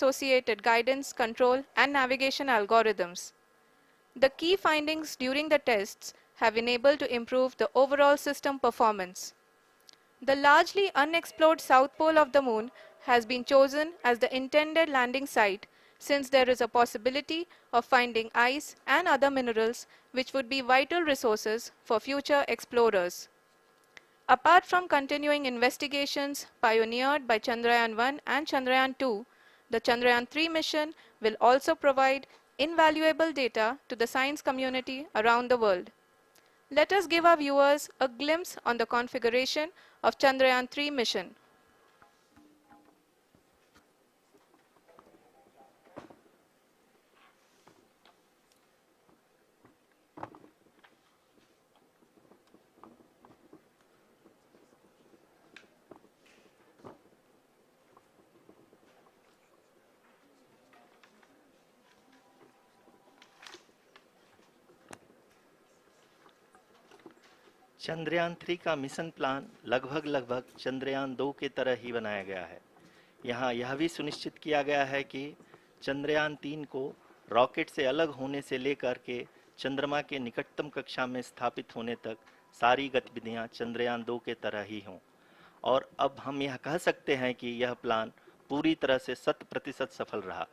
associated guidance, control, and navigation algorithms. The key findings during the tests have been able to improve the overall system performance. The largely unexplored south pole of the moon has been chosen as the intended landing site since there is a possibility of finding ice and other minerals which would be vital resources for future explorers. Apart from continuing investigations pioneered by Chandrayaan-1 and Chandrayaan-2, the Chandrayaan-3 mission will also provide invaluable data to the science community around the world. Let us give our viewers a glimpse on the configuration of Chandrayaan-3 mission. Chandrayaan 3 का mission plan लगभग चंद्रयान 2 की तरह ही बनाया गया है। यहाँ यह भी सुनिश्चित किया गया है कि चंद्रयान 3 को रॉकेट से अलग होने से लेकर के चंद्रमा के निकटतम कक्षा में स्थापित होने तक सारी गतिविधियां चंद्रयान 2 के तरह ही हों। और अब हम यह कह सकते हैं कि यह प्लान पूरी तरह से 100% सफल रहा।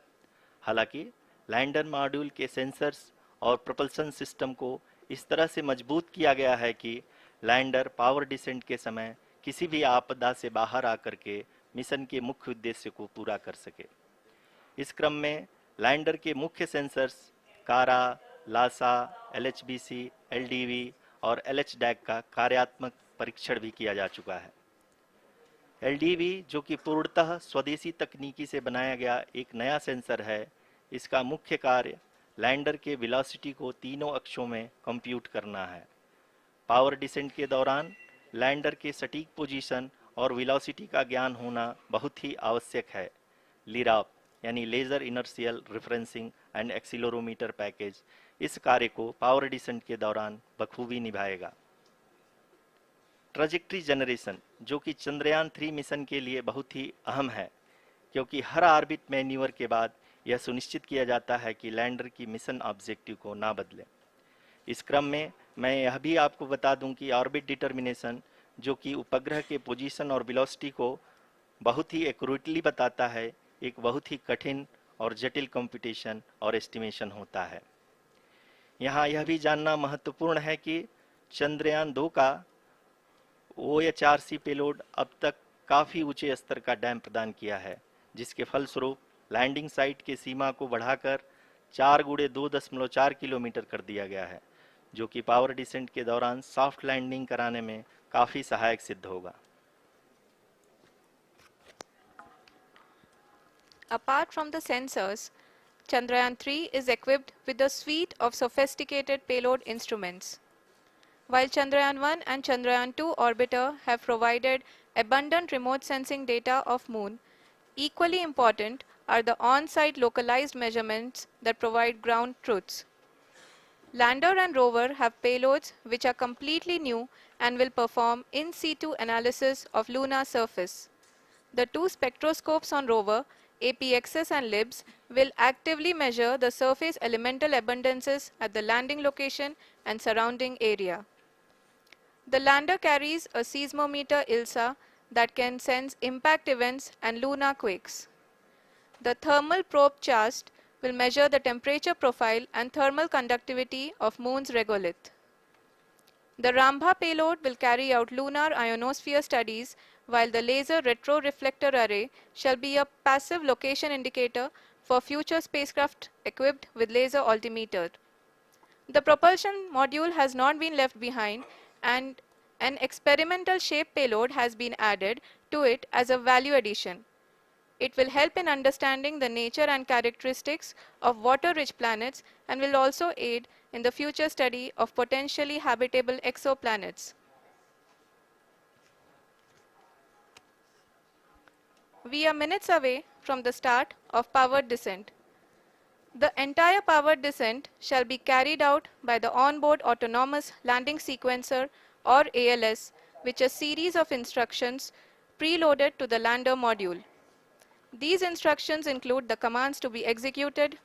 हालांकि लैंडर मॉड्यूल के सेंसर्स और प्रोपल्शन सिस्टम को इस तरह से मजबूत किया गया है कि लैंडर पावर डिसेंट के समय किसी भी आपदा से बाहर आकर के मिशन के मुख्य उद्देश्य को पूरा कर सके। इस क्रम में लैंडर के मुख्य सेंसर्स कारा, लासा, LHBC, LDV और LHDAC का कार्यात्मक परीक्षण भी किया जा चुका है। LDV जो कि पूर्णतः स्वदेशी तकनीकी से बनाया गया एक नया सेंसर है, इसका मुख्य कार्य लैंडर के वेलोसिटी को तीनों अक्षों में कंप्यूट करना है। पावर डिसेंट के दौरान लैंडर के सटीक पोजीशन और वेलोसिटी का ज्ञान होना बहुत ही आवश्यक है। लिराप यानी laser inertial referencing and accelerometer package इस कार्य को पावर डिसेंट के दौरान बखूबी निभाएगा। ट्रैजेक्टरी जनरेशन जो कि चंद्रयान 3 मिशन के लिए बहुत ही अहम है, क्योंकि हर ऑर्बिट मैन्यूवर के बाद यह सुनिश्चित किया जाता है कि लैंडर की मिशन ऑब्जेक्टिव को ना बदले। इस क्रम में मैं यह भी आपको बता दूं कि ऑर्बिट डिटर्मिनेशन जो कि उपग्रह के पोजीशन और वेलोसिटी को बहुत ही एक्यूरेटली बताता है, एक बहुत ही कठिन और जटिल कंप्यूटेशन और एस्टिमेशन होता है। यहाँ यह भी जानना महत्वपूर्ण है कि चंद्रयान 2 का OHRC पेलोड अब तक काफ़ी ऊंचे स्तर का डैम प्रदान किया है, जिसके फलस्वरूप लैंडिंग साइट के सीमा को बढ़ाकर 4x2.4 किलोमीटर कर दिया गया है, जो कि पावर डिसेंट के दौरान सॉफ्ट लैंडिंग कराने में काफ़ी सहायक सिद्ध होगा। Apart from the sensors, Chandrayaan 3 is equipped with a suite of sophisticated payload instruments. While Chandrayaan 1 and Chandrayaan 2 orbiter have provided abundant remote sensing data of Moon, equally important are the on-site localized measurements that provide ground truths. Lander and rover have payloads which are completely new and will perform in situ analysis of lunar surface. The two spectroscopes on rover, APXS and LIBS, will actively measure the surface elemental abundances at the landing location and surrounding area. The lander carries a seismometer ILSA that can sense impact events and lunar quakes. The thermal probe CHAST will measure the temperature profile and thermal conductivity of Moon's regolith. The Rambha payload will carry out lunar ionosphere studies, while the laser retroreflector array shall be a passive location indicator for future spacecraft equipped with laser altimeter. The propulsion module has not been left behind, and an experimental shape payload has been added to it as a value addition. It will help in understanding the nature and characteristics of water-rich planets and will also aid in the future study of potentially habitable exoplanets. We are minutes away from the start of powered descent. The entire powered descent shall be carried out by the onboard autonomous landing sequencer or ALS, which is a series of instructions preloaded to the lander module. These instructions include the commands to be executed,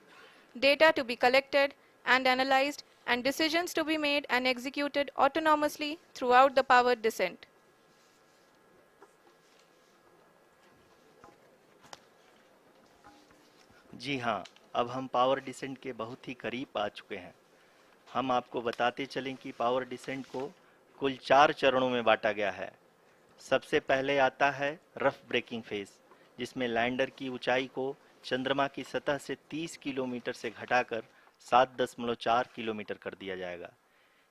data to be collected and analyzed, and decisions to be made and executed autonomously throughout the powered descent. जी हाँ, अब हम power descent के बहुत ही करीब आ चुके हैं। हम आपको बताते चलें कि पावर डिसेंट को कुल 4 चरणों में बांटा गया है। सबसे पहले आता है रफ ब्रेकिंग फेज, जिसमें लैंडर की ऊंचाई को चंद्रमा की सतह से 30 किलोमीटर से घटाकर 7.4 किलोमीटर कर दिया जाएगा।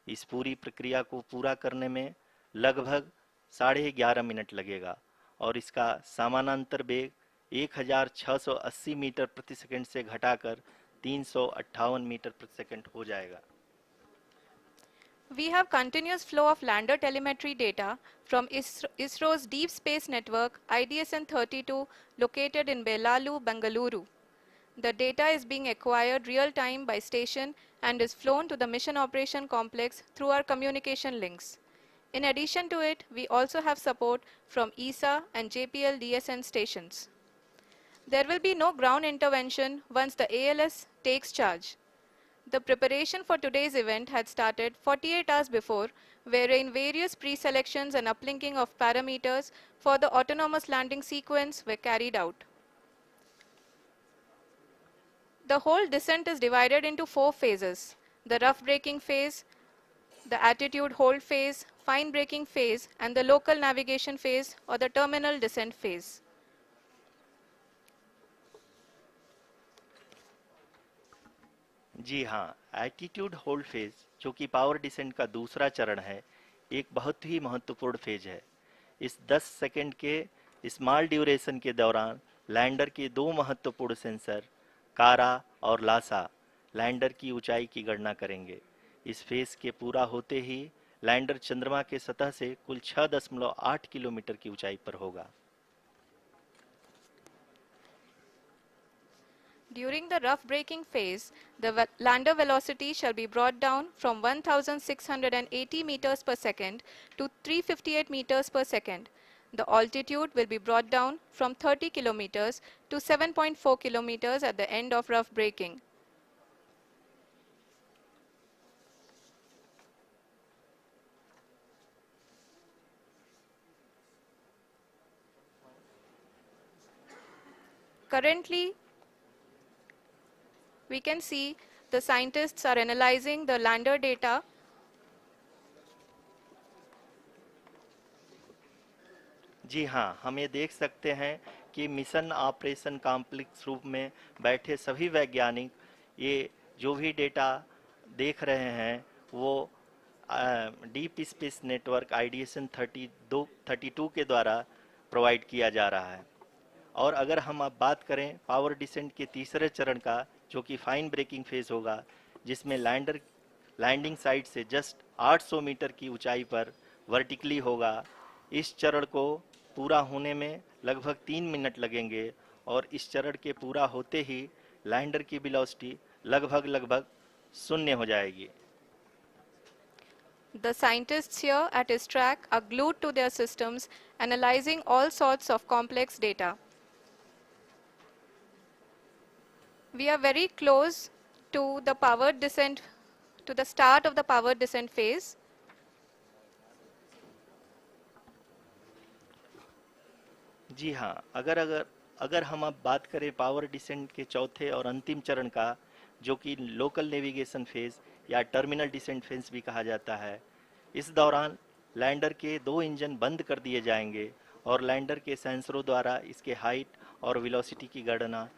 इस पूरी प्रक्रिया को पूरा करने में लगभग 11.5 मिनट लगेगा और इसका समानांतर वेग 1680 मीटर प्रति सेकंड से घटाकर 358 मीटर प्रति सेकंड हो जाएगा। We have continuous flow of lander telemetry data from ISRO's Deep Space Network IDSN-32 located in Belalu, Bengaluru. The data is being acquired real-time by station and is flown to the Mission Operation Complex through our communication links. In addition to it, we also have support from ESA and JPL DSN stations. There will be no ground intervention once the ALS takes charge. The preparation for today's event had started 48 hours before, wherein various pre-selections and uplinking of parameters for the autonomous landing sequence were carried out. The whole descent is divided into 4 phases: the rough braking phase, the attitude hold phase, fine braking phase, and the local navigation phase or the terminal descent phase. जी हाँ, attitude hold phase, जो कि power descent का दूसरा चरण है, एक बहुत ही महत्वपूर्ण फेज है। इस 10 सेकंड के स्मॉल ड्यूरेशन के दौरान लैंडर के दो महत्वपूर्ण सेंसर कारा और लासा लैंडर की ऊंचाई की गणना करेंगे। इस फेज के पूरा होते ही लैंडर चंद्रमा के सतह से कुल 6.8 किलोमीटर की ऊंचाई पर होगा। During the rough braking phase, the lander velocity shall be brought down from 1680 meters per second to 358 meters per second. The altitude will be brought down from 30 kilometers to 7.4 kilometers at the end of rough braking. Currently, we can see the scientists are analyzing the lander data. जी हाँ, हम ये देख सकते हैं कि mission operation complex रूप में बैठे सभी वैज्ञानिक ये जो भी डेटा देख रहे हैं वो डीप स्पेस नेटवर्क आईडीएसएन 32 के द्वारा प्रोवाइड किया जा रहा है। और अगर हम अब बात करें पावर डिसेंट के तीसरे चरण का, जो कि फाइन ब्रेकिंग फेज होगा, जिसमें लैंडिंग साइट से जस्ट 800 मीटर की ऊंचाई पर वर्टिकली होगा। इस चरण को पूरा होने में लगभग 3 मिनट लगेंगे और इस चरण के पूरा होते ही लैंडर की वेलोसिटी लगभग शून्य हो जाएगी। The scientists here at ISRO are glued to their systems, analyzing all sorts of complex data. We are very close to the powered descent, to the start of the powered descent phase. जी हाँ, अगर हम अब बात करें power descent के चौथे और अंतिम चरण का, जो कि लोकल नेविगेशन फेज या टर्मिनल डिसेंट फेज भी कहा जाता है, इस दौरान लैंडर के 2 इंजन बंद कर दिए जाएंगे और लैंडर के सेंसरों द्वारा इसके हाइट और वेलोसिटी की गणना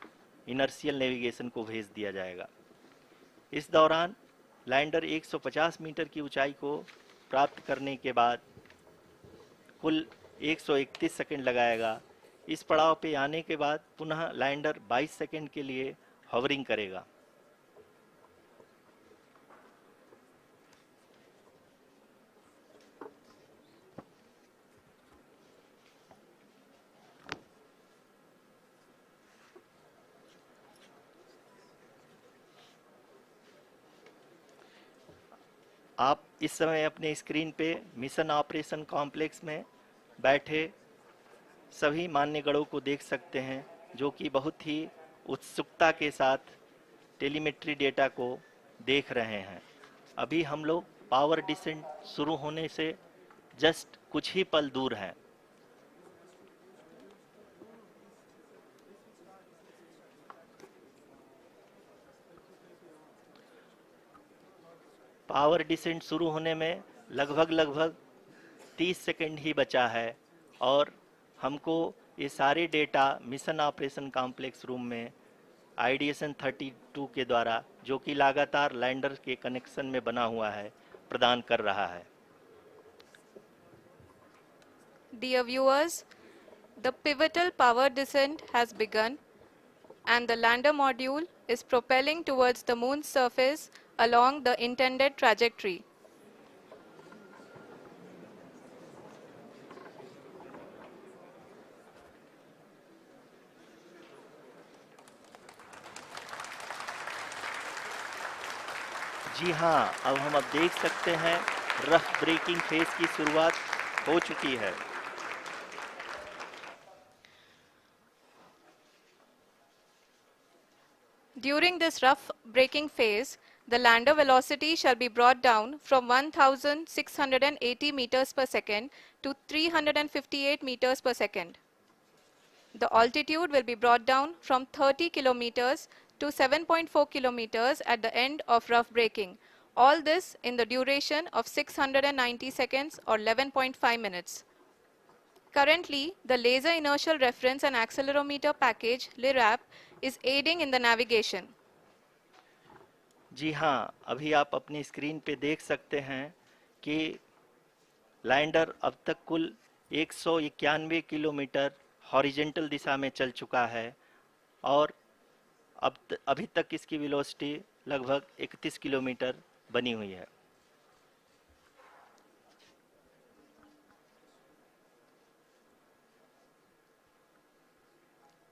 इनर्शियल नेविगेशन को भेज दिया जाएगा। इस दौरान लैंडर 150 मीटर की ऊंचाई को प्राप्त करने के बाद कुल 131 सेकंड लगाएगा। इस पड़ाव पे आने के बाद पुनः लैंडर 22 सेकंड के लिए हॉवरिंग करेगा। आप इस समय अपने स्क्रीन पे मिशन ऑपरेशन कॉम्प्लेक्स में बैठे सभी मान्यगणों को देख सकते हैं, जो कि बहुत ही उत्सुकता के साथ टेलीमेट्री डेटा को देख रहे हैं। अभी हम लोग पावर डिसेंट शुरू होने से जस्ट कुछ ही पल दूर हैं। पावर डिसेंट शुरू होने में लगभग 30 सेकंड ही बचा है और हमको ये सारे data mission operation complex room में आईडीएसएन 32 के द्वारा, जो कि लगातार लैंडर के कनेक्शन में बना हुआ है, प्रदान कर रहा है। Dear viewers, the pivotal power descent has begun and the lander module is propelling towards the moon's surface along the intended trajectory. जी हाँ, अब देख सकते हैं रफ ब्रेकिंग फेज की शुरुआत हो चुकी है। During this rough braking phase, the lander velocity shall be brought down from 1680 meters per second to 358 meters per second. The altitude will be brought down from 30 kilometers to 7.4 kilometers at the end of rough braking. All this in the duration of 690 seconds or 11.5 minutes. Currently, the Laser Inertial Reference and Accelerometer package (LIRAP) is aiding in the navigation. जी हाँ, अभी आप अपनी screen पे देख सकते हैं कि lander अब तक कुल 191 किलोमीटर हॉरिजेंटल दिशा में चल चुका है और अभी तक इसकी वेलोसिटी लगभग 31 किलोमीटर बनी हुई है।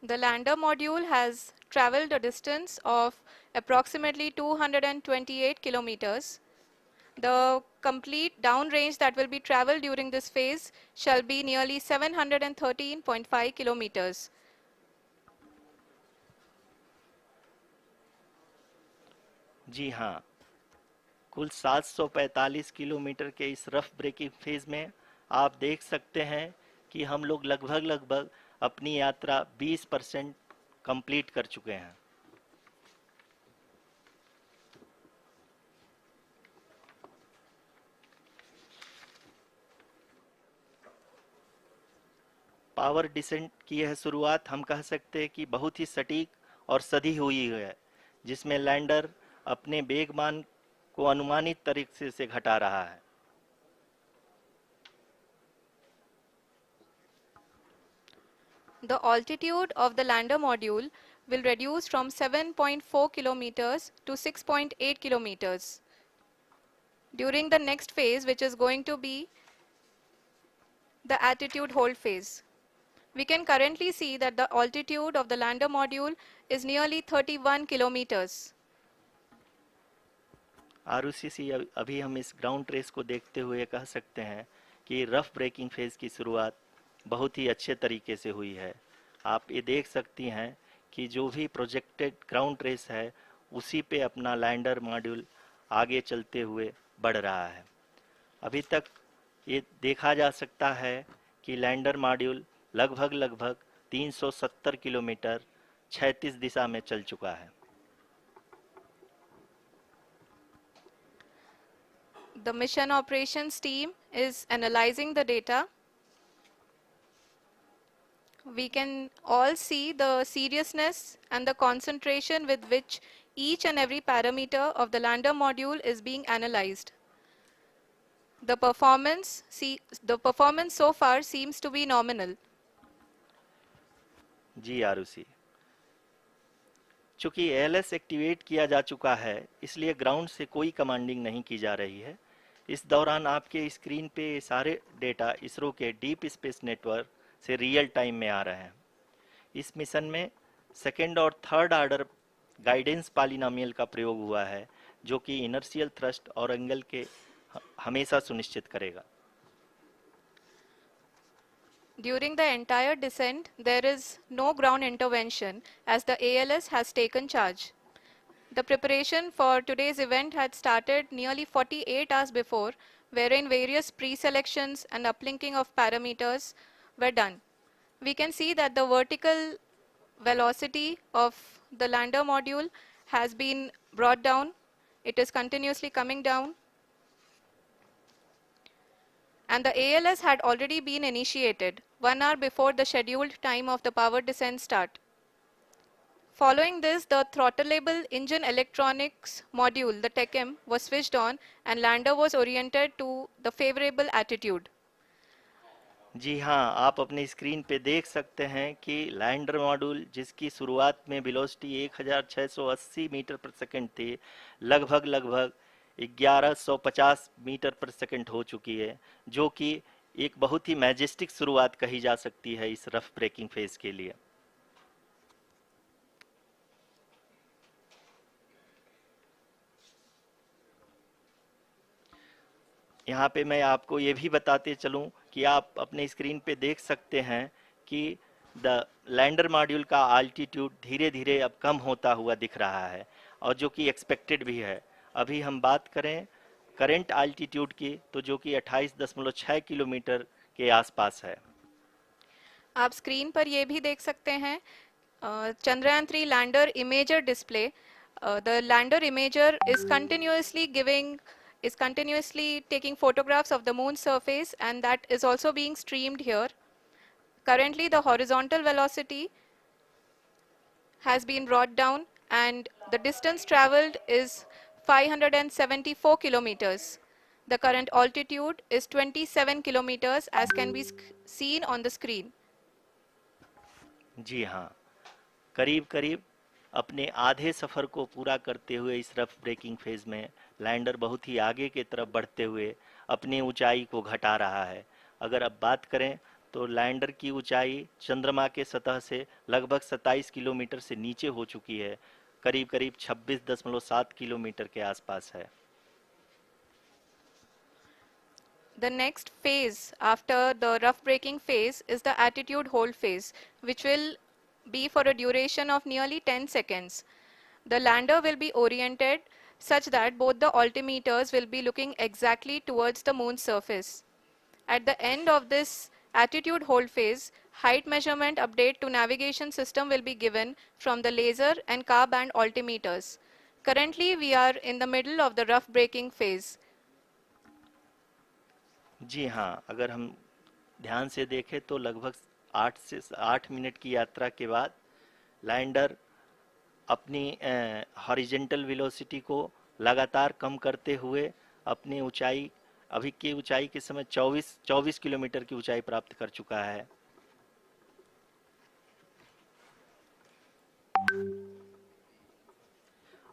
The lander module has traveled a distance of approximately 228 kilometers. The complete downrange that will be traveled during this phase shall be nearly 713.5 kilometers. जी हाँ, कुल 745 किलोमीटर के इस रफ ब्रेकिंग फेज में आप देख सकते हैं कि हम लोग लगभग अपनी यात्रा 20% कंप्लीट कर चुके हैं। पावर डिसेंट की यह शुरुआत हम कह सकते हैं कि बहुत ही सटीक और सधी हुई है, जिसमें लैंडर अपने वेगमान को अनुमानित तरीके से घटा रहा है। The altitude of the lander module will reduce from 7.4 kilometers to 6.8 kilometers. During the next phase, which is going to be the attitude hold phase. We can currently see that the altitude of the lander module is nearly 31 kilometers. आरयूसीसी अभी हम इस ground trace को देखते हुए कह सकते हैं कि रफ ब्रेकिंग फेज की शुरुआत बहुत ही अच्छे तरीके से हुई है। आप ये देख सकती हैं कि जो भी प्रोजेक्टेड ग्राउंड ट्रेस है उसी पे अपना लैंडर मॉड्यूल आगे चलते हुए बढ़ रहा है। अभी तक ये देखा जा सकता है कि लैंडर मॉड्यूल लगभग 370 किलोमीटर क्षैतिज दिशा में चल चुका है। The mission operations team is analyzing the data. We can all see the seriousness and the concentration with which each and every parameter of the lander module is being analyzed. The performance so far seems to be nominal. जी आरुषि, चूंकि ALS activate किया जा चुका है इसलिए ground से कोई commanding नहीं की जा रही है। इस दौरान आपके स्क्रीन पे सारे डेटा इसरो के डीप स्पेस नेटवर्क से रियल टाइम में आ रहे हैं। इस मिशन में सेकेंड और थर्ड ऑर्डर गाइडेंस पॉलिनोमियल का प्रयोग हुआ है, जो कि इनर्शियल थ्रस्ट और एंगल के हमेशा सुनिश्चित करेगा। During the entire descent, there is no ground intervention as the ALS has taken charge. The preparation for today's event had started nearly 48 hours before, wherein various pre-selections and uplinking of parameters were done. We can see that the vertical velocity of the lander module has been brought down. It is continuously coming down. And the ALS had already been initiated 1 hour before the scheduled time of the power descent start. Following this, the throttleable engine electronics module, the TECM, was switched on and lander was oriented to the favorable attitude. जी हाँ, आप अपनी screen पे देख सकते हैं कि lander module जिसकी शुरुआत में वेलोसिटी 1680 मीटर पर सेकंड थी, लगभग 1150 मीटर पर सेकंड हो चुकी है, जो कि एक बहुत ही मैजेस्टिक शुरुआत कही जा सकती है इस रफ ब्रेकिंग फेज के लिए। यहाँ पे मैं आपको ये भी बताते चलूँ कि आप अपने स्क्रीन पे देख सकते हैं कि द लैंडर मॉड्यूल का आल्टीट्यूड धीरे धीरे अब कम होता हुआ दिख रहा है, और जो कि एक्सपेक्टेड भी है। अभी हम बात करें करंट आल्टीट्यूड की, तो जो कि 28.6 किलोमीटर के आसपास है। आप स्क्रीन पर ये भी देख सकते हैं Chandrayaan 3 lander imager display. The lander imager is continuously taking photographs of the moon's surface, and that is also being streamed here. Currently, the horizontal velocity has been brought down and the distance traveled is 574 kilometers. The current altitude is 27 kilometers as can be seen on the screen. जी हाँ, करीब करीब अपने आधे सफ़र को पूरा करते हुए इस रफ ब्रेकिंग फेज में लैंडर बहुत ही आगे की तरफ बढ़ते हुए अपनी ऊंचाई को घटा रहा है। अगर अब बात करें तो लैंडर की ऊंचाई चंद्रमा के सतह से लगभग 27 किलोमीटर से नीचे हो चुकी है, करीब करीब 26.7 किलोमीटर के आसपास है। The next phase after the rough braking phase is the attitude hold phase, which will be for a duration of nearly 10 seconds. The lander will be oriented such that both the altimeters will be looking exactly towards the moon's surface. At the end of this attitude hold phase, height measurement update to navigation system will be given from the laser and car band altimeters. Currently, we are in the middle of the rough braking phase. जी हाँ, अगर हम ध्यान से देखें तो लगभग 8 minute की यात्रा के बाद लैंडर अपनी हॉरिजेंटल वेलोसिटी को लगातार कम करते हुए अपनी ऊंचाई, अभी की ऊंचाई के समय 24 किलोमीटर की ऊंचाई प्राप्त कर चुका है।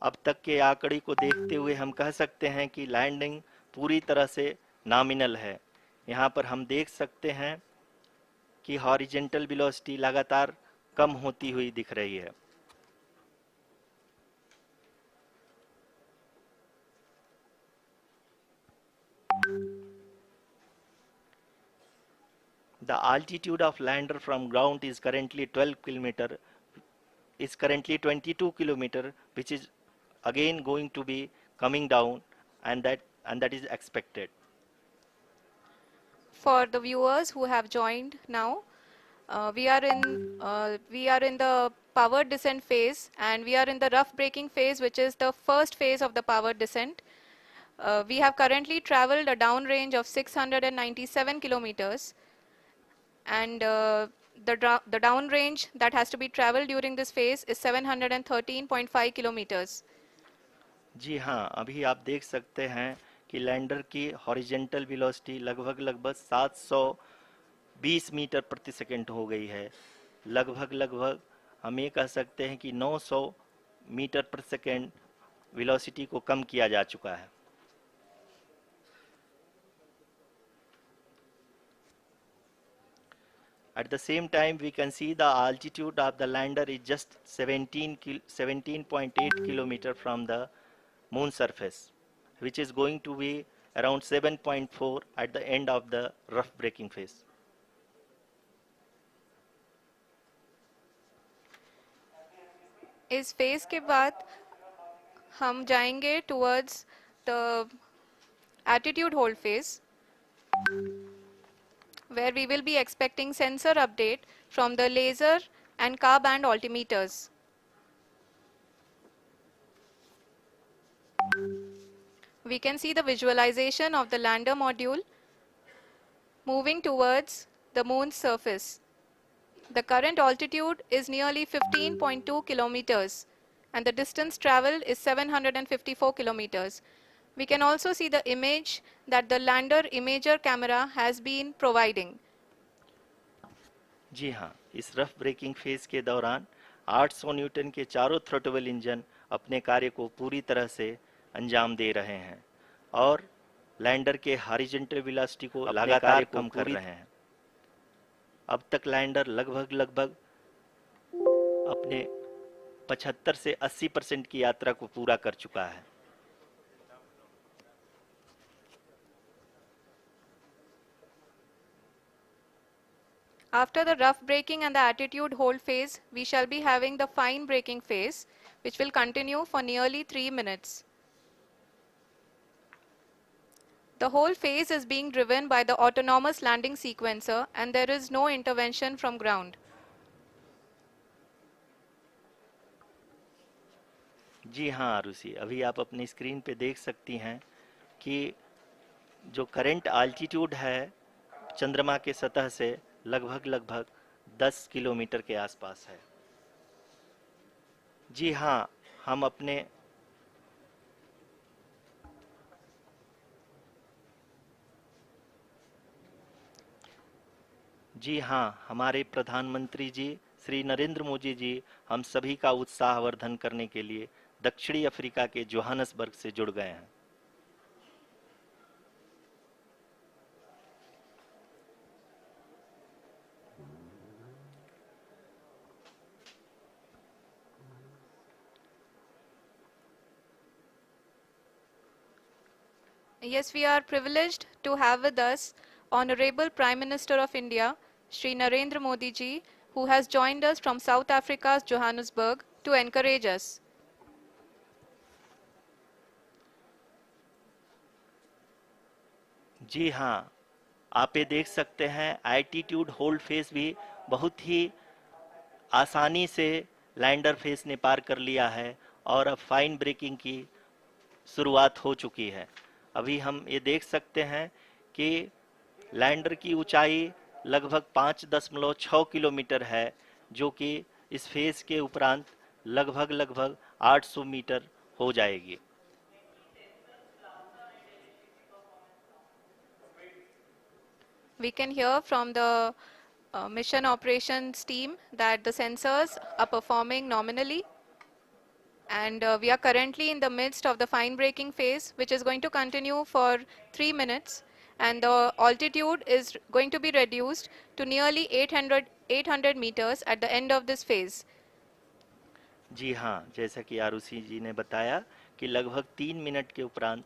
अब तक के आंकड़े को देखते हुए हम कह सकते हैं कि लैंडिंग पूरी तरह से नॉमिनल है। यहाँ पर हम देख सकते हैं कि हॉरिजेंटल वेलोसिटी लगातार कम होती हुई दिख रही है। The altitude of lander from ground is currently 22 kilometer, which is again going to be coming down, and that is expected. For the viewers who have joined now, we are in the power descent phase, and we are in the rough braking phase, which is the first phase of the power descent. We have currently traveled a downrange of 697 kilometers, and the downrange that has to be traveled during this phase is 713.5 kilometers. जी हाँ, अभी आप देख सकते हैं कि lander की horizontal velocity लगभग 720 metre प्रति सेकंड हो गई है। लगभग हम ये कह सकते हैं कि 900 मीटर प्रति सेकंड वेलोसिटी को कम किया जा चुका है। At the same time, we can see the altitude of the lander is just 17.8 kilometer from the moon surface, which is going to be around 7.4 at the end of the rough braking phase. इस phase के बाद हम जाएंगे towards the attitude hold phase, where we will be expecting sensor update from the laser and car band altimeters. We can see the visualization of the lander module moving towards the moon's surface. The current altitude is nearly 15.2 kilometers and the distance traveled is 754 kilometers. We can also see the image that the lander imager camera has been providing. जी हाँ, इस rough breaking phase के दौरान 800 Newton के चारों throttle engine अपने कार्य को पूरी तरह से अंजाम दे रहे हैं और लैंडर के हॉरिजॉन्टल वेलोसिटी को लगातार कम कर रहे हैं। अब तक लैंडर लगभग अपने 75 से 80% की यात्रा को पूरा कर चुका है। After the rough braking and the attitude hold phase, we shall be having the fine braking phase, which will continue for nearly 3 minutes. The whole phase is being driven by the autonomous landing sequencer and there is no intervention from ground. जी हाँ आरुषि, अभी आप अपनी screen पे देख सकती हैं कि जो करंट आल्टीट्यूड है चंद्रमा के सतह से लगभग 10 किलोमीटर के आसपास है। जी हाँ, हम अपने जी हाँ, हमारे प्रधानमंत्री जी श्री नरेंद्र मोदी जी हम सभी का उत्साहवर्धन करने के लिए दक्षिणी अफ्रीका के जोहानसबर्ग से जुड़ गए हैं। Yes, we are privileged to have with us Honorable Prime Minister of India, Shri Narendra Modi ji, who has joined us from South Africa's Johannesburg to encourage us. जी हाँ, आप ये देख सकते हैं एल्टीट्यूड होल्ड फेस भी बहुत ही आसानी से लैंडर फेस ने पार कर लिया है और अब फाइन ब्रेकिंग की शुरुआत हो चुकी है। अभी हम ये देख सकते हैं कि लैंडर की ऊंचाई लगभग 5.6 किलोमीटर है, जो कि इस फेज के उपरांत लगभग 800 मीटर हो जाएगी। We can hear from the mission operations team that the sensors are performing nominally, and we are currently in the midst of the fine braking phase, which is going to continue for 3 minutes, and the altitude is going to be reduced to nearly 800 meters at the end of this phase. जी हाँ, जैसा कि आरुषि जी ने बताया कि लगभग 3 minute के उपरांत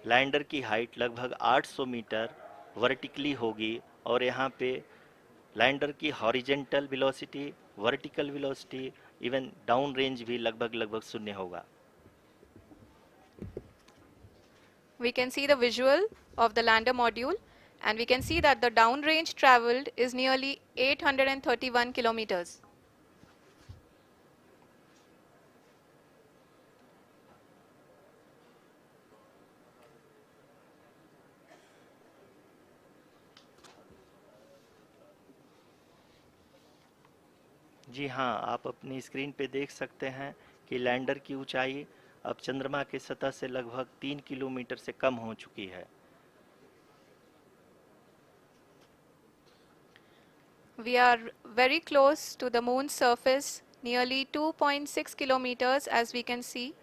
lander की हाइट लगभग 800 मीटर वर्टिकली होगी और यहाँ पे लैंडर की horizontal velocity, vertical velocity, even down range भी लगभग शून्य होगा। We can see the visual of the lander module, and we can see that the downrange traveled is nearly 831 kilometers. जी हाँ, आप अपनी स्क्रीन पे देख सकते हैं कि लैंडर की ऊंचाई अब चंद्रमा के सतह से लगभग 3 किलोमीटर से कम हो चुकी है। We are very close to the moon's surface, nearly 2.6 kilometers as we can see.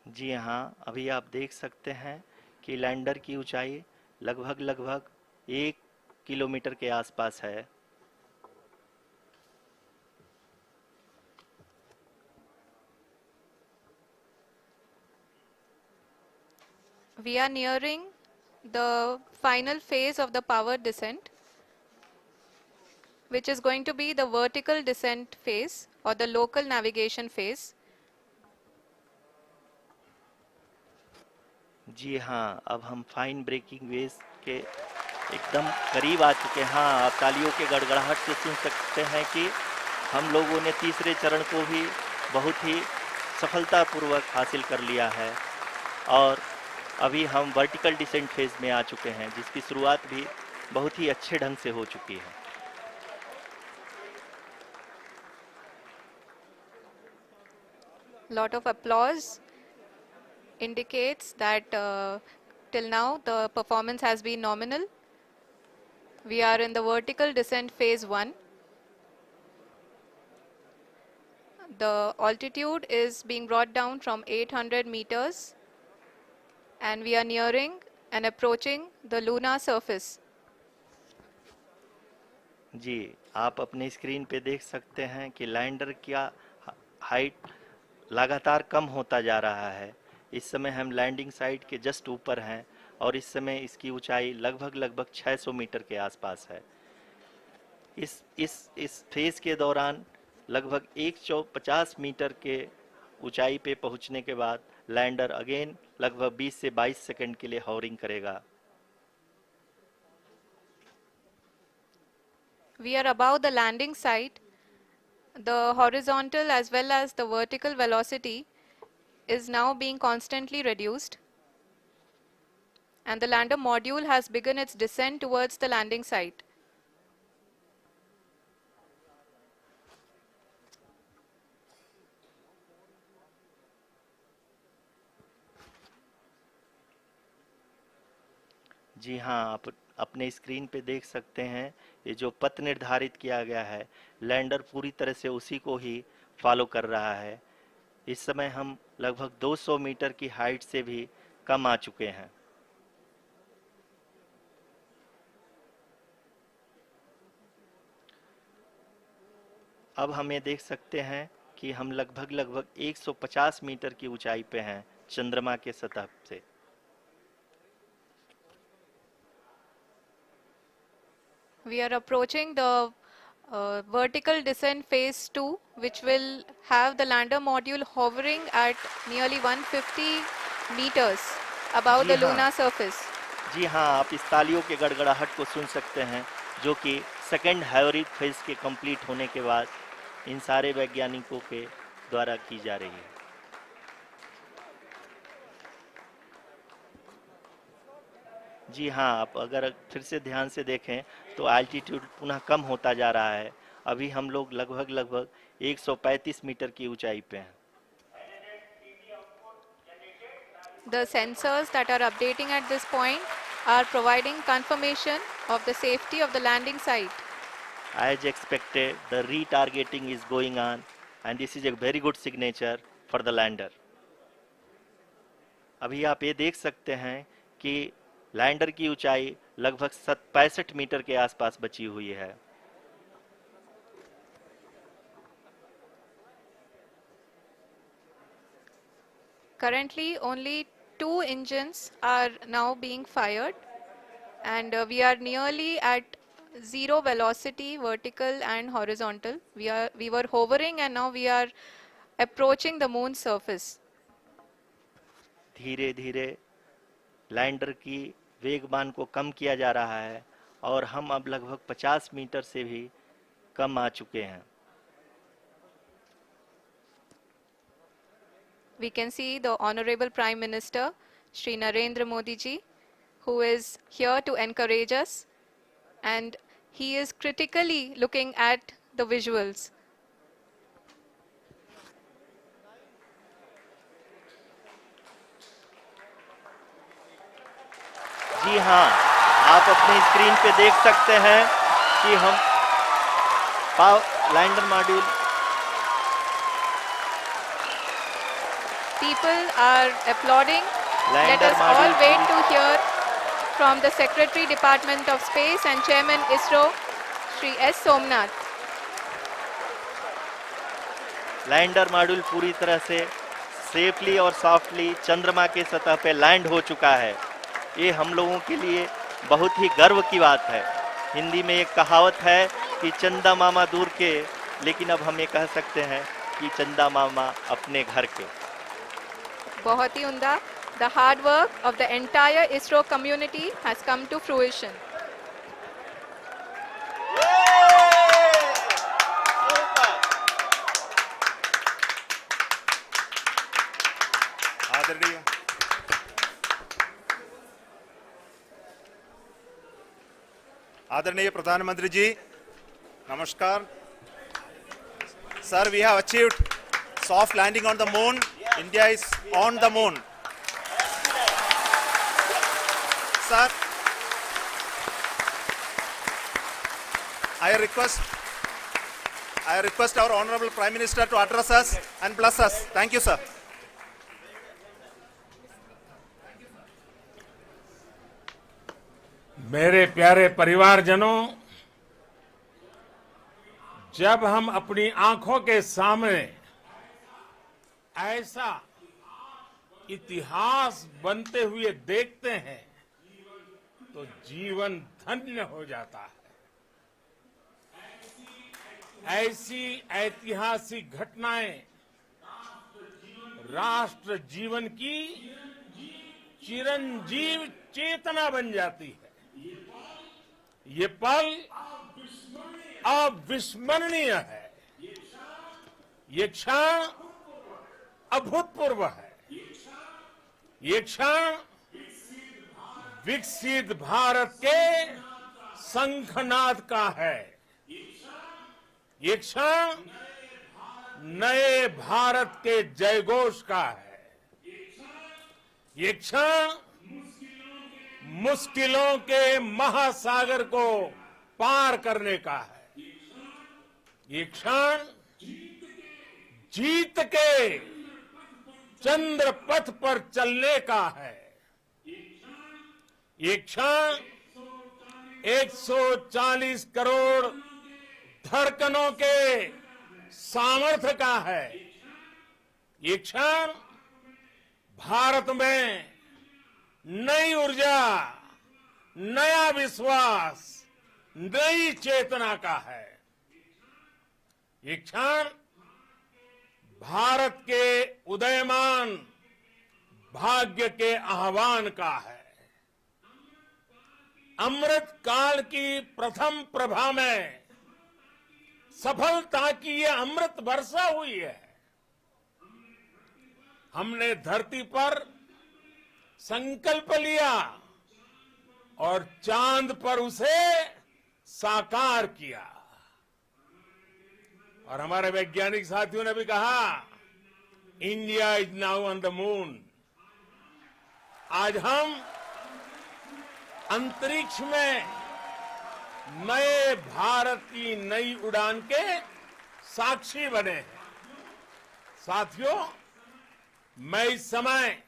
जी हाँ, अभी आप देख सकते हैं कि लैंडर की ऊंचाई लगभग लगभग 1 किलोमीटर के आसपास है। We are nearing the final phase of the power descent, which is going to be the vertical descent phase or the local navigation phase. जी हाँ, अब हम फाइन ब्रेकिंग वेव्स के एकदम करीब आ चुके हैं। हाँ, आप तालियों के गड़गड़ाहट से सुन सकते हैं कि हम लोगों ने तीसरे चरण को भी बहुत ही सफलतापूर्वक हासिल कर लिया है और अभी हम वर्टिकल डिसेंट फेज में आ चुके हैं, जिसकी शुरुआत भी बहुत ही अच्छे ढंग से हो चुकी है। Lot of applause indicates that till now the performance has been nominal. We are in the vertical descent phase 1. The altitude is being brought down from 800 meters and we are nearing and approaching the lunar surface. जी, आप अपने screen पे देख सकते हैं कि lander का height लगातार कम होता जा रहा है। इस समय हम लैंडिंग साइट के जस्ट ऊपर हैं और इस समय इसकी ऊंचाई लगभग लगभग 600 मीटर के आसपास है। इस फेज के दौरान लगभग 150 मीटर के ऊंचाई पे पहुंचने के बाद लैंडर अगेन लगभग 20 से 22 सेकंड के लिए हॉवरिंग करेगा। We are above the landing site. The horizontal as well as the vertical velocity is now being constantly reduced. And the lander module has begun its descent towards the landing site. जी हाँ, आप अपने screen पे देख सकते हैं ये जो पथ निर्धारित किया गया है, लैंडर पूरी तरह से उसी को ही फॉलो कर रहा है। इस समय हम लगभग 200 मीटर की हाइट से भी कम आ चुके हैं। अब हम ये देख सकते हैं कि हम लगभग लगभग 150 मीटर की ऊंचाई पे हैं चंद्रमा के सतह से। We are approaching the vertical descent phase 2, which will have the lander module hovering at nearly 150 meters above ji the हाँ, lunar surface. जी हाँ, आप इस तालियों के गड़गड़ाहट को सुन सकते हैं, जो कि सेकेंड हाइब्रिड फेज के कंप्लीट होने के बाद इन सारे वैज्ञानिकों के द्वारा की जा रही है। जी हाँ, आप अगर फिर से ध्यान से देखें तो एल्टीट्यूड पुनः कम होता जा रहा है। अभी हम लोग लगभग लगभग 135 मीटर की ऊंचाई पे हैं। The sensors that are updating at this point are providing confirmation of the safety of the landing site. As expected, the retargeting is going on and this is a very good signature for the lander. अभी आप ये देख सकते हैं कि lander की ऊंचाई लगभग 65 मीटर के आसपास बची हुई है। Currently, only 2 engines are now being fired, and we are nearly at zero velocity, vertical and horizontal. We were hovering, and now we are approaching the moon's surface. धीरे धीरे लैंडर की वेगमान को कम किया जा रहा है और हम अब लगभग 50 मीटर से भी कम आ चुके हैं। We can see the Honorable Prime Minister, Shri Narendra Modi ji, who is here to encourage us, and he is critically looking at the visuals. जी हाँ, आप अपनी स्क्रीन पे देख सकते हैं कि हम lander module People are applauding. Let lander us all module wait to hear From the Secretary, Department of Space and Chairman ISRO, Shri S. Somnath. Lander module पूरी तरह से सेफली और सॉफ्टली चंद्रमा के सतह पे लैंड हो चुका है। ये हम लोगों के लिए बहुत ही गर्व की बात है। हिंदी में एक कहावत है कि चंदा मामा दूर के, लेकिन अब हम ये कह सकते हैं कि चंदा मामा अपने घर के। बहुत ही उम्दा। The hard work of the entire ISRO community has come to fruition. आदरणीय आदरणीय प्रधानमंत्री जी, नमस्कार। Sir, we have achieved soft landing on the moon. India is on the moon. Sir, I request our Honorable Prime Minister to address us and bless us. Thank you, sir. मेरे प्यारे परिवारजनों, जब हम अपनी आंखों के सामने ऐसा इतिहास बनते हुए देखते हैं तो जीवन धन्य हो जाता है। ऐसी ऐतिहासिक घटनाएं राष्ट्र जीवन की चिरंजीव चेतना बन जाती है। ये पल अविस्मरणीय है। ये क्षण अभूतपूर्व है। ये क्षण विकसित भारत के शंखनाद का है। ये क्षण नए भारत के जयघोष का है। ये क्षण मुश्किलों के महासागर को पार करने का है। ये क्षण जीत के चंद्र पथ पर चलने का है। ये क्षण 140 करोड़ धड़कनों के सामर्थ्य का है। ये क्षण भारत में नई ऊर्जा, नया विश्वास, नई चेतना का है। ये क्षण भारत के उदयमान भाग्य के आह्वान का है। अमृत काल की प्रथम प्रभा में सफलता की ये अमृत वर्षा हुई है। हमने धरती पर संकल्प लिया और चांद पर उसे साकार किया। और हमारे वैज्ञानिक साथियों ने भी कहा, India is now on the moon. आज हम अंतरिक्ष में नए भारत की नई उड़ान के साक्षी बने हैं। साथियों, मैं इस समय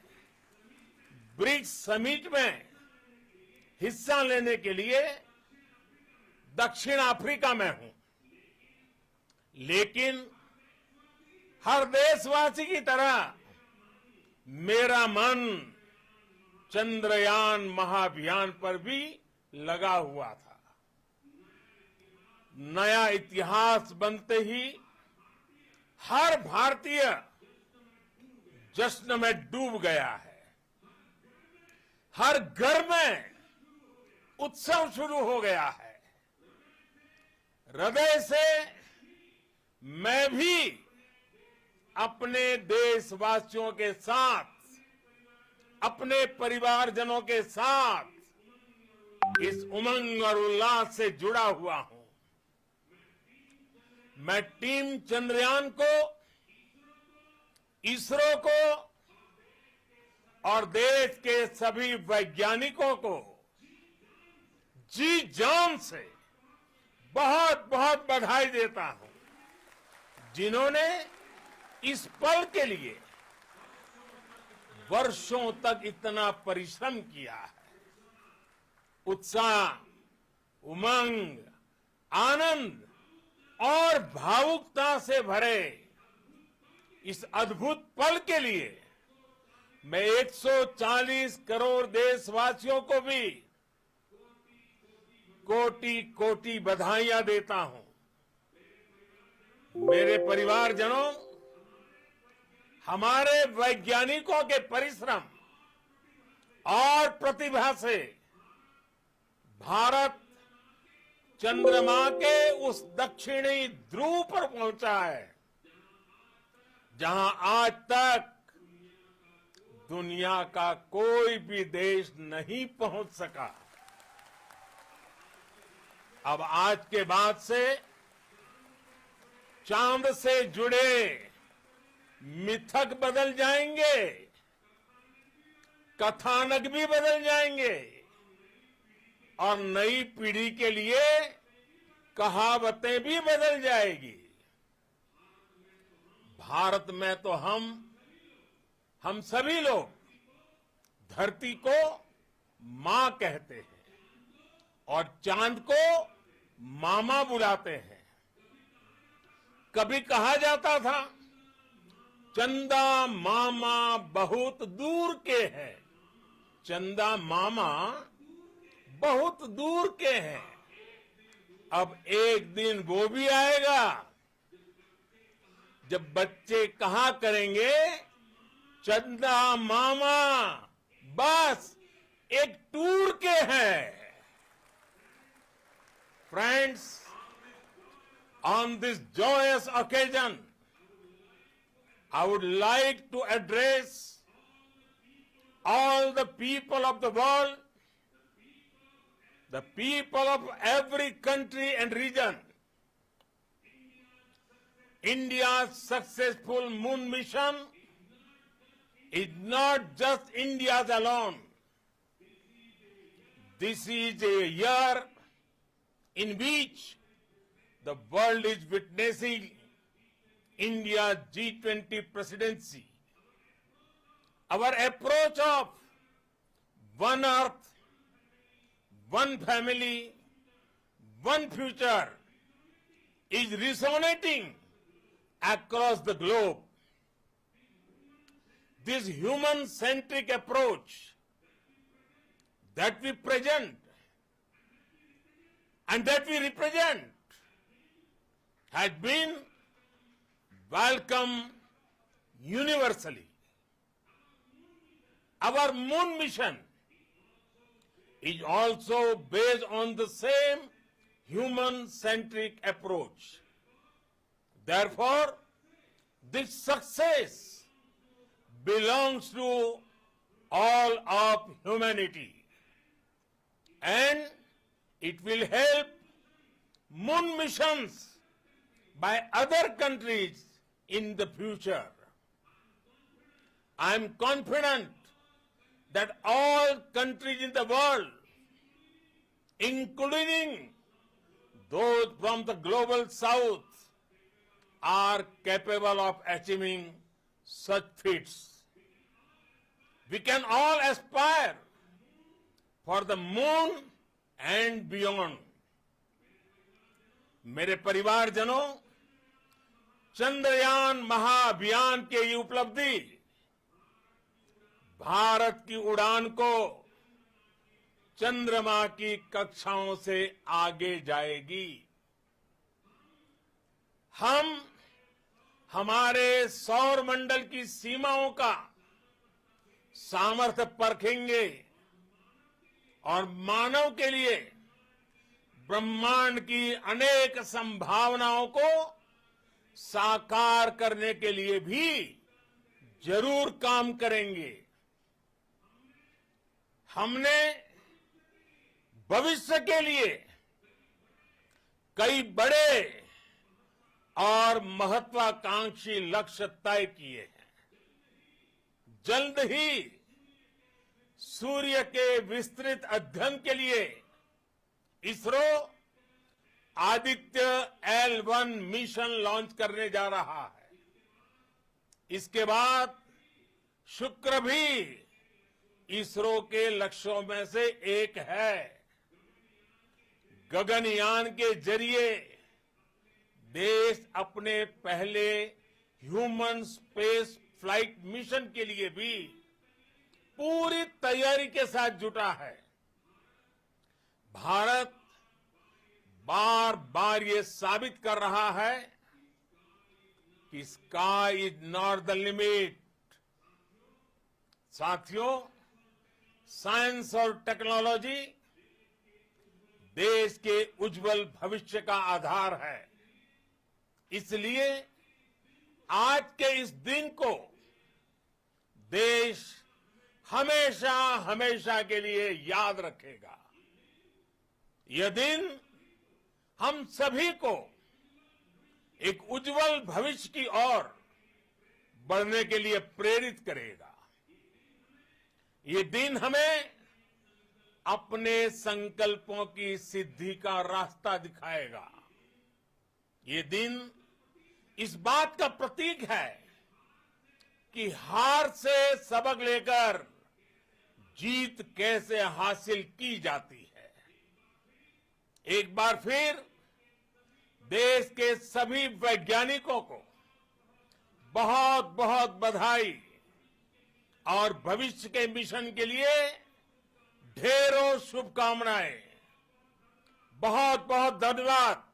ब्रिक्स समिट में हिस्सा लेने के लिए दक्षिण अफ्रीका में हूं, लेकिन हर देशवासी की तरह मेरा मन चंद्रयान महाअभियान पर भी लगा हुआ था। नया इतिहास बनते ही हर भारतीय जश्न में डूब गया है। हर घर में उत्सव शुरू हो गया है। हृदय से मैं भी अपने देशवासियों के साथ, अपने परिवारजनों के साथ इस उमंग और उल्लास से जुड़ा हुआ हूं। मैं टीम चंद्रयान को, इसरो को और देश के सभी वैज्ञानिकों को जी जान से बहुत बहुत बधाई देता हूं, जिन्होंने इस पल के लिए वर्षों तक इतना परिश्रम किया है। उत्साह, उमंग, आनंद और भावुकता से भरे इस अद्भुत पल के लिए मैं 140 करोड़ देशवासियों को भी कोटि कोटि बधाइयां देता हूं। मेरे परिवारजनों, हमारे वैज्ञानिकों के परिश्रम और प्रतिभा से भारत चंद्रमा के उस दक्षिणी ध्रुव पर पहुंचा है जहां आज तक दुनिया का कोई भी देश नहीं पहुंच सका। अब आज के बाद से चांद से जुड़े मिथक बदल जाएंगे, कथानक भी बदल जाएंगे और नई पीढ़ी के लिए कहावतें भी बदल जाएगी। भारत में तो हम सभी लोग धरती को मां कहते हैं और चांद को मामा बुलाते हैं। कभी कहा जाता था चंदा मामा बहुत दूर के हैं, चंदा मामा बहुत दूर के हैं। अब एक दिन वो भी आएगा जब बच्चे कहा करेंगे चंदा मामा बस एक टूर के हैं। Friends, on this joyous occasion, I would like to address all the people of the world, the people of every country and region. India's successful moon mission is not just India's alone. This is a year in which the world is witnessing India's G20 presidency. Our approach of one earth, one family, one future is resonating across the globe. This human-centric approach that we present and that we represent has been welcomed universally. Our moon mission is also based on the same human-centric approach. Therefore, this success belongs to all of humanity, and it will help moon missions by other countries in the future. I am confident that all countries in the world, including those from the global south, are capable of achieving such feats. We can all aspire for the moon and beyond. मेरे परिवारजनों, चंद्रयान महाअभियान की ये उपलब्धि भारत की उड़ान को चंद्रमा की कक्षाओं से आगे जाएगी। हम हमारे सौर मंडल की सीमाओं का सामर्थ्य परखेंगे और मानव के लिए ब्रह्मांड की अनेक संभावनाओं को साकार करने के लिए भी जरूर काम करेंगे। हमने भविष्य के लिए कई बड़े और महत्वाकांक्षी लक्ष्य तय किए हैं। जल्द ही सूर्य के विस्तृत अध्ययन के लिए ISRO Aditya L1 mission launch करने जा रहा है। इसके बाद शुक्र भी इसरो के लक्ष्यों में से एक है। गगनयान के जरिए देश अपने पहले ह्यूमन स्पेस फ्लाइट मिशन के लिए भी पूरी तैयारी के साथ जुटा है। भारत बार बार ये साबित कर रहा है कि sky is not the limit. साथियों, साइंस और टेक्नोलॉजी देश के उज्जवल भविष्य का आधार है। इसलिए आज के इस दिन को देश हमेशा हमेशा के लिए याद रखेगा। यह दिन हम सभी को एक उज्जवल भविष्य की ओर बढ़ने के लिए प्रेरित करेगा। ये दिन हमें अपने संकल्पों की सिद्धि का रास्ता दिखाएगा। ये दिन इस बात का प्रतीक है कि हार से सबक लेकर जीत कैसे हासिल की जाती है। एक बार फिर देश के सभी वैज्ञानिकों को बहुत बहुत बधाई और भविष्य के मिशन के लिए ढेरों शुभकामनाएं। बहुत बहुत धन्यवाद।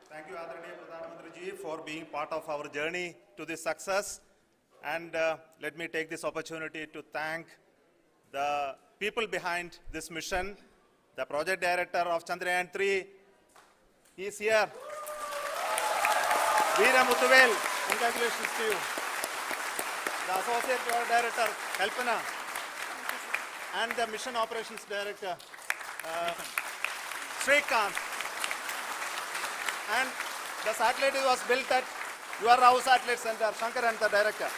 Thank you, Adaraniya Pradhan Mantri ji, for being part of our journey to this success. And let me take this opportunity to thank the people behind this mission. The project director of Chandrayaan 3, he is here. Veera Muthuvel, congratulations to you. The associate project director, Kalpana, and the mission operations director, Srikanth. And the satellite was built at your Rao Satellite Center, Shankar and the director.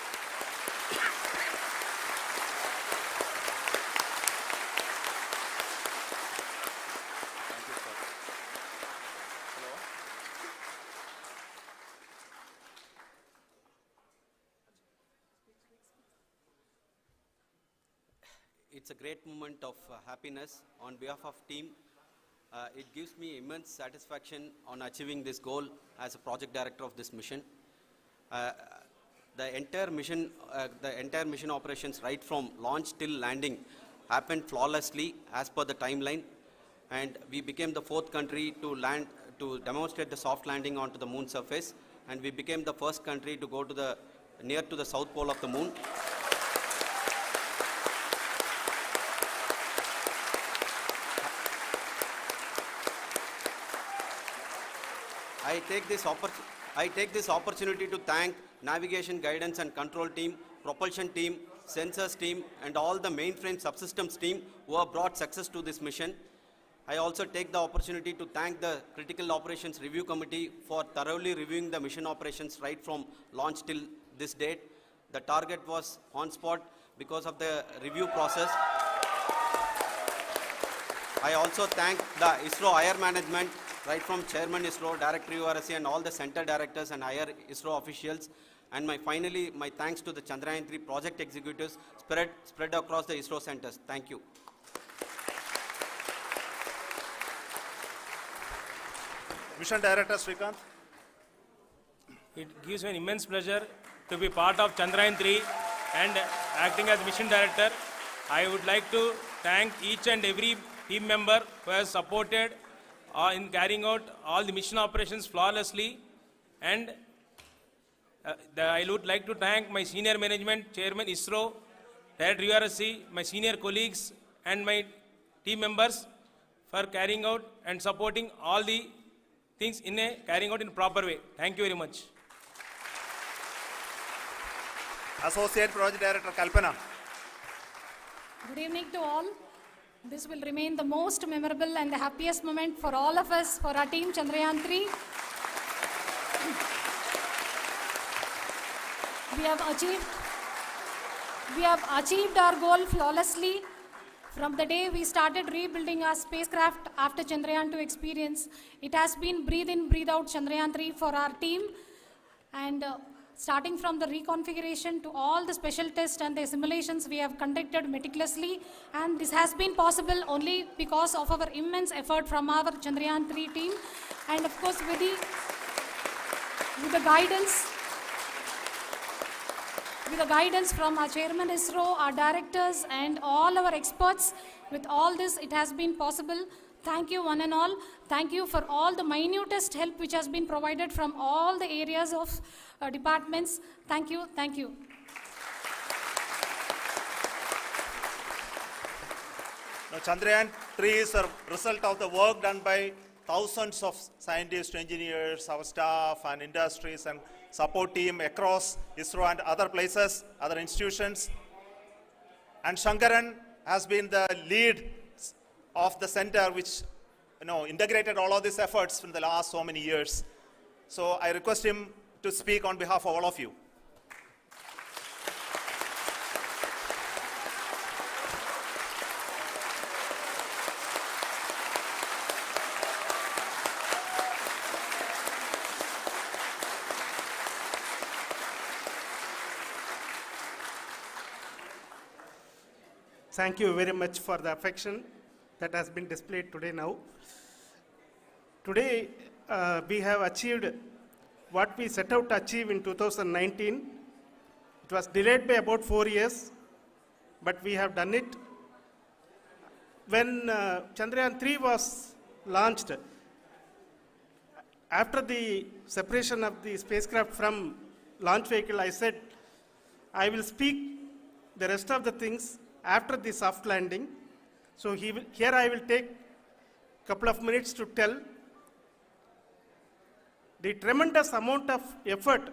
Thank you, sir. Hello. It's a great moment of happiness on behalf of team. It gives me immense satisfaction on achieving this goal as a project director of this mission. The entire mission operations right from launch till landing happened flawlessly as per the timeline, and we became the 4th country to land to demonstrate the soft landing onto the moon surface, and we became the first country to go to near to the south pole of the moon. I take this opportunity to thank navigation, guidance and control team, propulsion team, sensors team and all the mainframe subsystems team who have brought success to this mission. I also take the opportunity to thank the Critical Operations Review Committee for thoroughly reviewing the mission operations right from launch till this date. The target was on spot because of the review process. I also thank the ISRO higher management, right from Chairman ISRO, Director URSC and all the center directors and higher ISRO officials. And finally, my thanks to the Chandrayaan 3 project executives spread across the ISRO centers. Thank you. Mission Director Srikanth. It gives me an immense pleasure to be part of Chandrayaan 3 and acting as Mission Director. I would like to thank each and every team member who has supported in carrying out all the mission operations flawlessly. And I would like to thank my senior management, Chairman ISRO, Director URSC, my senior colleagues and my team members for carrying out and supporting all the things carrying out in a proper way. Thank you very much. Associate Project Director Kalpana. Good evening to all. This will remain the most memorable and the happiest moment for all of us, for our team Chandrayaan 3. We have achieved our goal flawlessly. From the day we started rebuilding our spacecraft after Chandrayaan 2 experience, it has been breathe in, breathe out Chandrayaan 3 for our team. And starting from the reconfiguration to all the special tests and the simulations we have conducted meticulously. And this has been possible only because of our immense effort from our Chandrayaan 3 team. And of course, with the guidance from our chairman ISRO, our directors, and all our experts. With all this, it has been possible. Thank you, one and all. Thank you for all the minutest help which has been provided from all the areas of departments. Thank you. Thank you. Now, Chandrayaan 3 is a result of the work done by thousands of scientists, engineers, our staff, and industries, and support team across ISRO and other places, other institutions. And Shankaran has been the lead of the center which integrated all of these efforts in the last so many years. So I request him to speak on behalf of all of you. Thank you very much for the affection that has been displayed today now. Today, we have achieved what we set out to achieve in 2019. It was delayed by about 4 years, but we have done it. When Chandrayaan 3 was launched, after the separation of the spacecraft from launch vehicle, I said, I will speak the rest of the things after the soft landing. So here I will take a couple of minutes to tell the tremendous amount of effort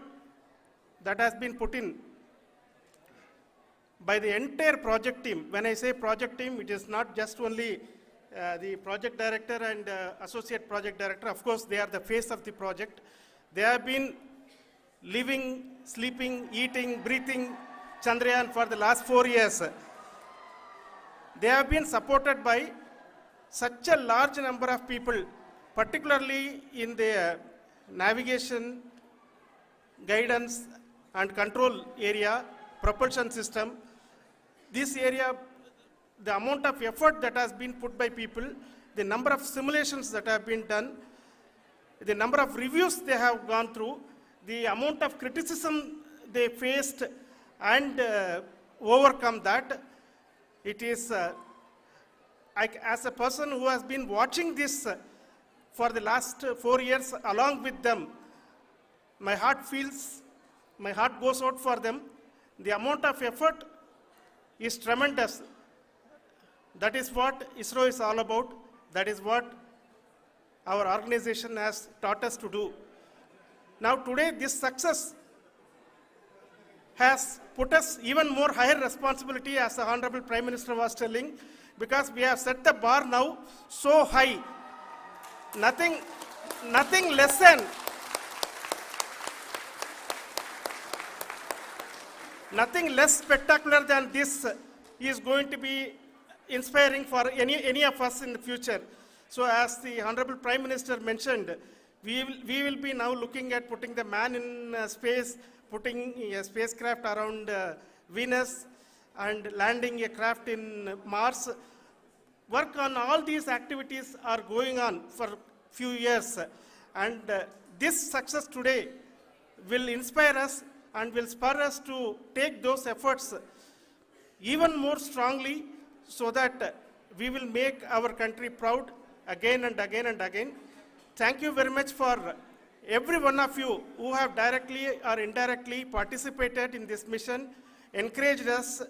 that has been put in by the entire project team. When I say project team, it is not just only the project director and associate project director. Of course, they are the face of the project. They have been living, sleeping, eating, breathing Chandrayaan for the last 4 years. They have been supported by such a large number of people, particularly in the navigation, guidance and control area, propulsion system. This area, the amount of effort that has been put by people, the number of simulations that have been done, the number of reviews they have gone through, the amount of criticism they faced and overcome that. It is, as a person who has been watching this for the last 4 years along with them, my heart goes out for them. The amount of effort is tremendous. That is what ISRO is all about. That is what our organization has taught us to do. Now today, this success has put us even more higher responsibility, as the Honorable Prime Minister was telling, because we have set the bar now so high. Nothing less spectacular than this is going to be inspiring for any of us in the future. So as the Honorable Prime Minister mentioned, we will be now looking at putting the man in space, putting a spacecraft around Venus and landing a craft in Mars. Work on all these activities are going on for few years, and this success today will inspire us and will spur us to take those efforts even more strongly, so that we will make our country proud again and again and again. Thank you very much for every one of you who have directly or indirectly participated in this mission, encouraged us,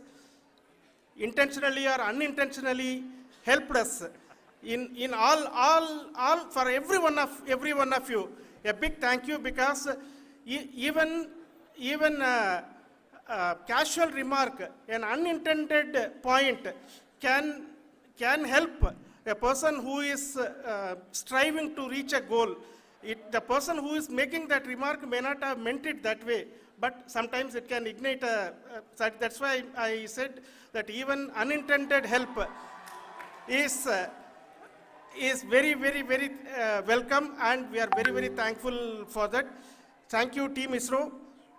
intentionally or unintentionally helped us in all for every one of you. A big thank you, because even casual remark, an unintended point can can help a person who is striving to reach a goal. The person who is making that remark may not have meant it that way, but sometimes it can ignite that's why I said that even unintended help is very, very, very welcome, and we are very, very thankful for that. Thank you, Team ISRO,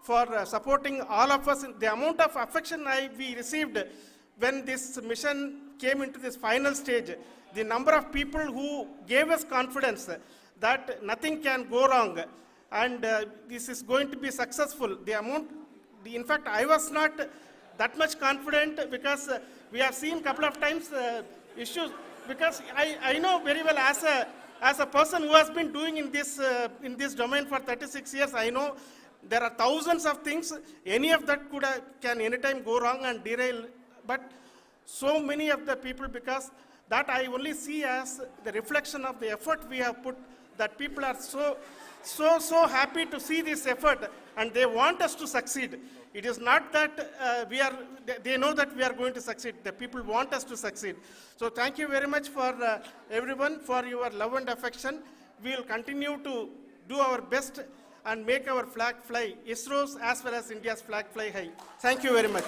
for supporting all of us. The amount of affection we received when this mission came into this final stage, the number of people who gave us confidence that nothing can go wrong, and this is going to be successful. In fact, I was not that much confident because we have seen a couple of times issues. Because I know very well as a person who has been doing in this domain for 36 years, I know there are thousands of things. Any of that can anytime go wrong and derail. But so many of the people, because that I only see as the reflection of the effort we have put, that people are so happy to see this effort and they want us to succeed. It is not that they know that we are going to succeed. The people want us to succeed. So thank you very much for everyone for your love and affection. We will continue to do our best and make our flag fly, ISRO's as well as India's flag fly high. Thank you very much.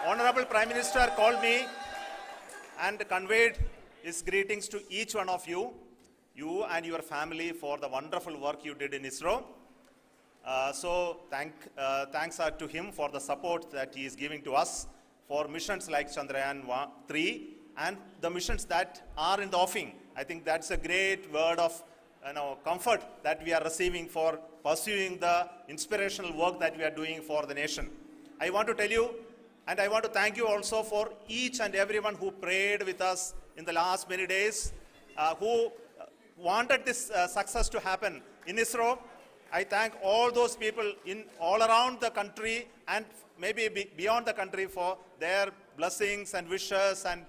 Honorable Prime Minister called me and conveyed his greetings to each one of you and your family for the wonderful work you did in ISRO. Thanks are to him for the support that he is giving to us for missions like Chandrayaan 3 and the missions that are in the offing. I think that's a great word of comfort that we are receiving for pursuing the inspirational work that we are doing for the nation. I want to tell you, and I want to thank you also for each and everyone who prayed with us in the last many days, who wanted this success to happen in ISRO. I thank all those people all around the country and maybe beyond the country for their blessings and wishes and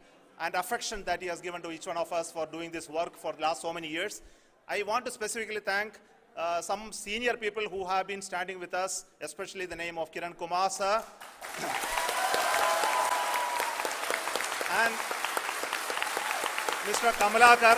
affection that he has given to each one of us for doing this work for the last so many years. I want to specifically thank some senior people who have been standing with us, especially the name of Kiran Kumar sir and Mr. Kamalakar